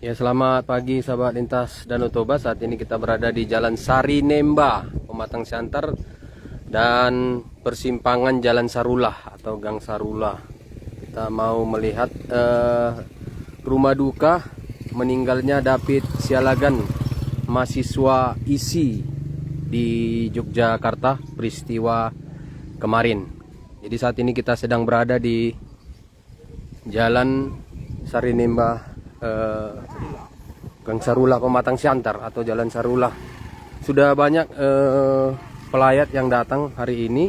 Ya, selamat pagi sahabat lintas Danau Toba. Saat ini kita berada di Jalan Sarinemba, Pematang Siantar, dan persimpangan Jalan Sarulah atau Gang Sarulah. Kita mau melihat rumah duka meninggalnya David Sialagan, mahasiswa ISI di Yogyakarta, peristiwa kemarin. Jadi saat ini kita sedang berada di Jalan Sarinemba, Gang Sarulah, Pematang Siantar atau Jalan Sarulah. Sudah banyak pelayat yang datang hari ini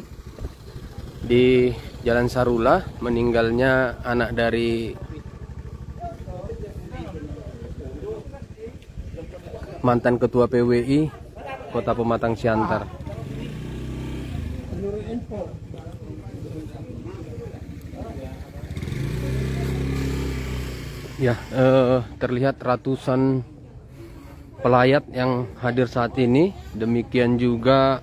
di Jalan Sarulah. Meninggalnya anak dari mantan ketua PWI Kota Pematang Siantar. Ya, terlihat ratusan pelayat yang hadir saat ini. Demikian juga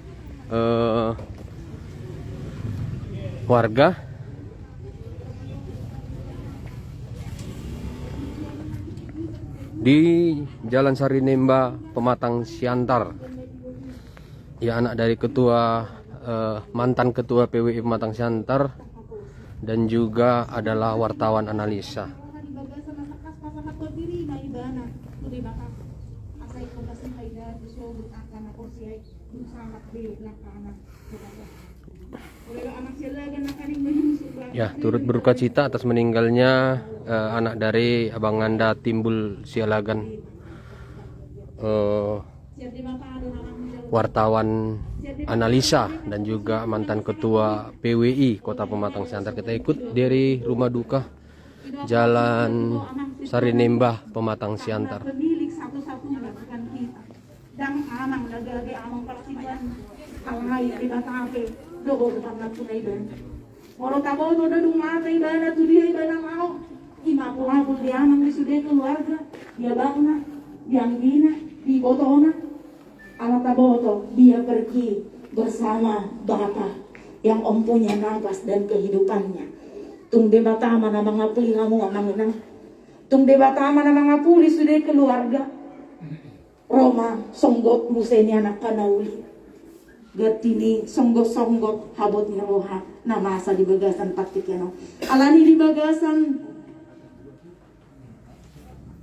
warga. Di Jalan Sarinemba, Pematang Siantar. Ya, anak dari mantan ketua PWI Pematang Siantar dan juga adalah wartawan analisa. Ya, turut berduka cita atas meninggalnya anak dari Abang Anda Timbul Sialagan, wartawan analisa dan juga mantan ketua PWI Kota Pematang Siantar. Kita ikut dari rumah duka Jalan Sarinemba, Pematang Siantar. Dan amang lagi amang persidan kalai di batape dogo betang tunai dan walau tabo to da rumah ibana tu dia ibana mau imapu dia amang di sudah keluarga dia bangna yang gina di botona anak taboto dia pergi bersama Bapa yang empunya nafas dan kehidupannya. Tung debata mana mangapuli kamu amang tung debata mana mangapuli sudah keluarga Roma songgot museni anak kanauli gatini songgot habot ni roha namasa di bagasan patik yano alani di bagasan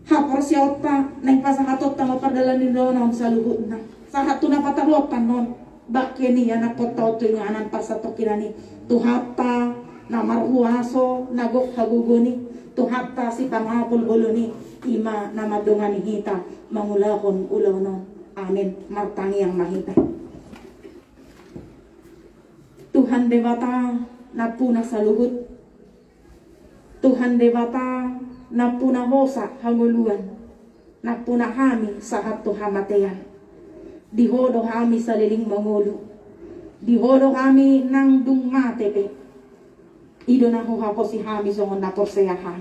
hapor siota neng pasangatot tama padalan ni donon sa luhut na sa hatuna patalopan non bakeni anak potauto yung anan pasatokinani tuhata na marhuaso nagok hagugoni tuhata si pangapul boloni ima na madungani hita mangulakon ulaw no amin martangi yang mahita Tuhan dewata napuna sa luhut Tuhan dewata napuna hosa hanguluan napuna hami sa hatu hamatean dihodo hami sa liling mangulu dihodo hami nang dungmatepe ido na huhapo si hami songon naporseyahan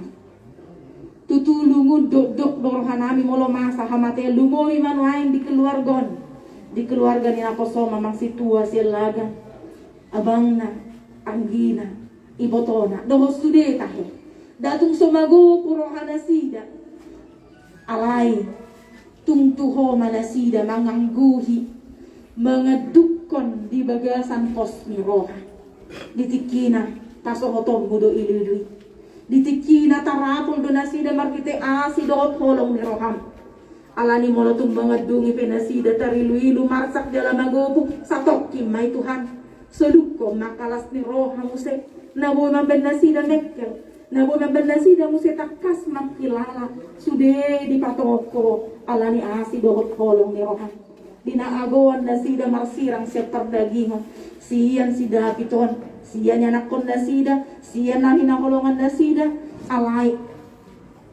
tutulungun dok dorohanami molo masa hamate lumoy manuain di keluarga ni naposoma mang situa silaga abangna anggina ibotona doho studeta he datung somago purohana sida alai tungtuho manasida mangangguhi mengedukon di bagasan pos ni roha ditikina tasohotom mudo iludui ditikina tarapol donasida markite asi doot holong ni roham alani molotung mengadungi penasida tariluilu marsak dalam magopu satokim may Tuhan seluko makalas ni roham muse nabo mambenasida mekkel nabo mambenasida muse takas makilala sude di patoko alani asi doot holong ni roham dinaagoan nasida marsirang separ dagingon siyan si dapiton siya anak kon nasida, siya na hinakulungan nasida, alay,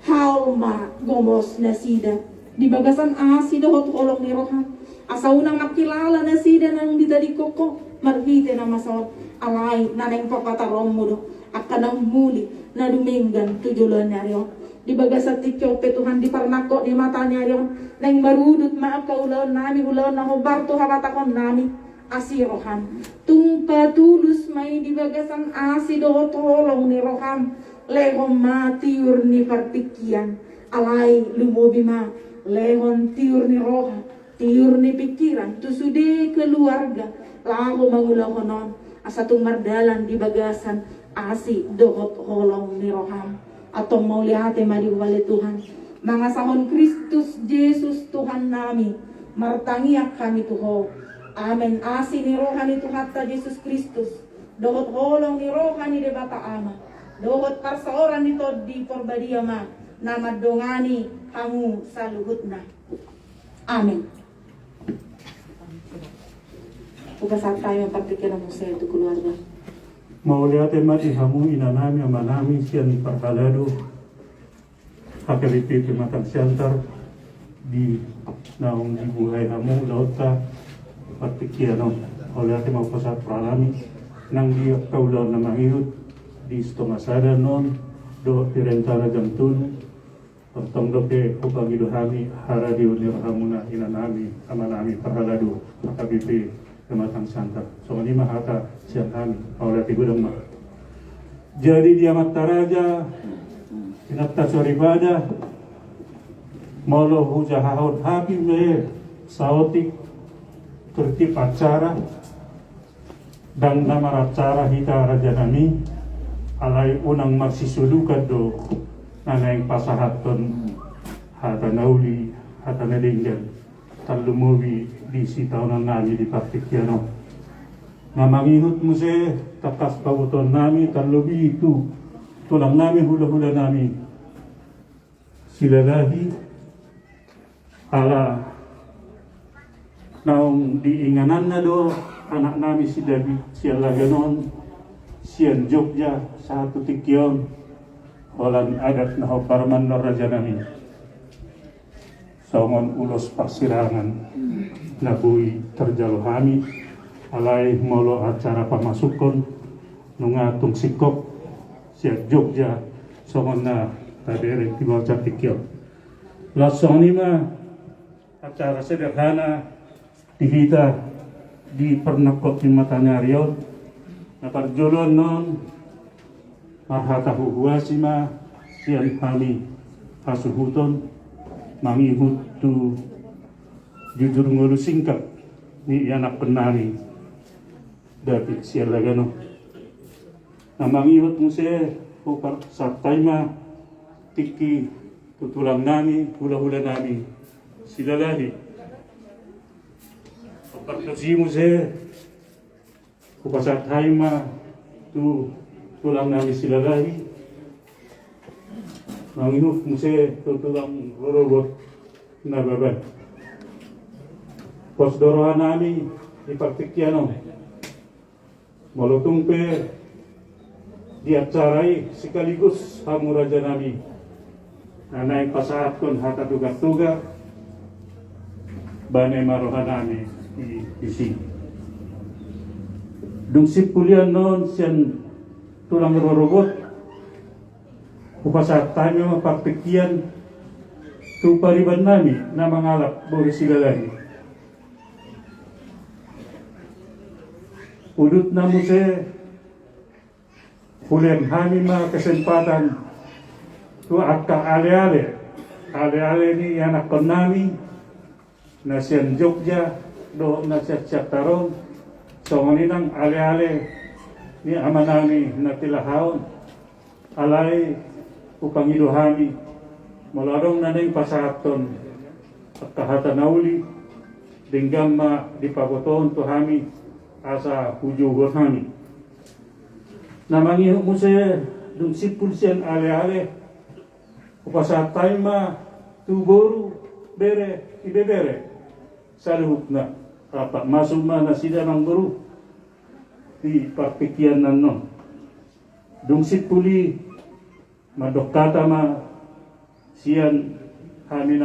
halma gomos nasida. Di bagasan asido hot olong ni rohan. Asa unang makilala nasida nang ditadi koko, marhite na masawat, alay, naneng papatarom mo do, akanang muli, na duminggan tujulan niya rin. Di bagasan tikyope Tuhan di parnako di mata niya rin, nang marudot maap ka ulaw nami, ulaw na hubarto habatakon nami, asi roham. Tung patulus may di bagasan asi do tolong ni roham. Lehon matiur ni partikian. Alay lumobi ma. Lehon tiur ni roha. Tiur ni pikiran. Tusude keluarga. Laho mangulahonon. Asa tung mardalan di bagasan asi dohot holong ni roham. Atau mau lihat mari wale Tuhan. Mga sahon Kristus Yesus Tuhan nami. Martangiak kami Tuho. Amen. Asi ni rohani Tuhan ta Yesus Kristus. Dohot holong ni rohani de bata ama. Dohot parsaoran nito di porbadia ma. Nama dongani kamu saluhutna. Amin. Buka saat tayo pagpikiran mo sa ito keluarga. Mauliate mati hamu inanami amanami sian parhalado hakalipi matang siantar di naong di buhay hamu lauta partikiano mauliate mau pasat pralami nang dia kaulau na mangihut di stomasada non do pirentara jamtun Tong doke upagido hami haradio nirhamuna inanami amanami parhalado hakabipi kematang santar. So ini mahata siang kami oleh tigudang mah. Jadi dia mataraja pinata soribada molo hujahahot habi me saotik tertib acara dan nama acara hita raja nami alai unang marsisulukan do nanaing pasahaton hata nauli hata nadinggan talumuwi di si tahunan nami di partikiano na mangihut mo se takas pauton nami talubi itu tulang nami hula-hula nami sila lagi ala naong diinganan na do anak nami si David siya laganon siyan Jogja satu tikyon holan adat na hoparman na raja nami Saumon ulos persirangan nabui terjaluhami alai molo acara pamasukon nungatung sikop siap Jogja somona tabere tiba catikyo lasong lima acara sederhana dihita di pernakot di matanya rion naparjolon non marhatahu huasima sian kami asuhuton mangihut tu jujur ngulu singkat ni anak penari David sialagano na mangihut mo siya upar sa taima tiki tutulang nami hula-hula nami sila lagi upar kasi mo siya upar sa taima tutulang nami sila lagi mangihut mo siya tutulang robot na baban. Posdorohan nami di partikiano molotungpe diacarai sekaligus hamu raja nami nanay pasahat kon hata tugar-tugar bane marohan nami di sini dung sipulian non sian tulang robot upasat tanyo partikian tu pariban nami na mangalap bori sigalani udut namu se hulen hami ma kesempatan tu akka ale-ale ni anak kon nami na sian Jogja do na siat taron so maninang ale-ale ni amanami na tilahawon alay upangido hami malarong nanay pasahaton at kahata nauli dinggam ma dipagoton to hami asa hujugot hami na mangihok mo siya dung sipul siyan ale-ale upasatay ma tuboro bere ibebere saluhut na kapak masuk ma na sila ng guru di partikian nan no dung sipuli madokata ma siyan kami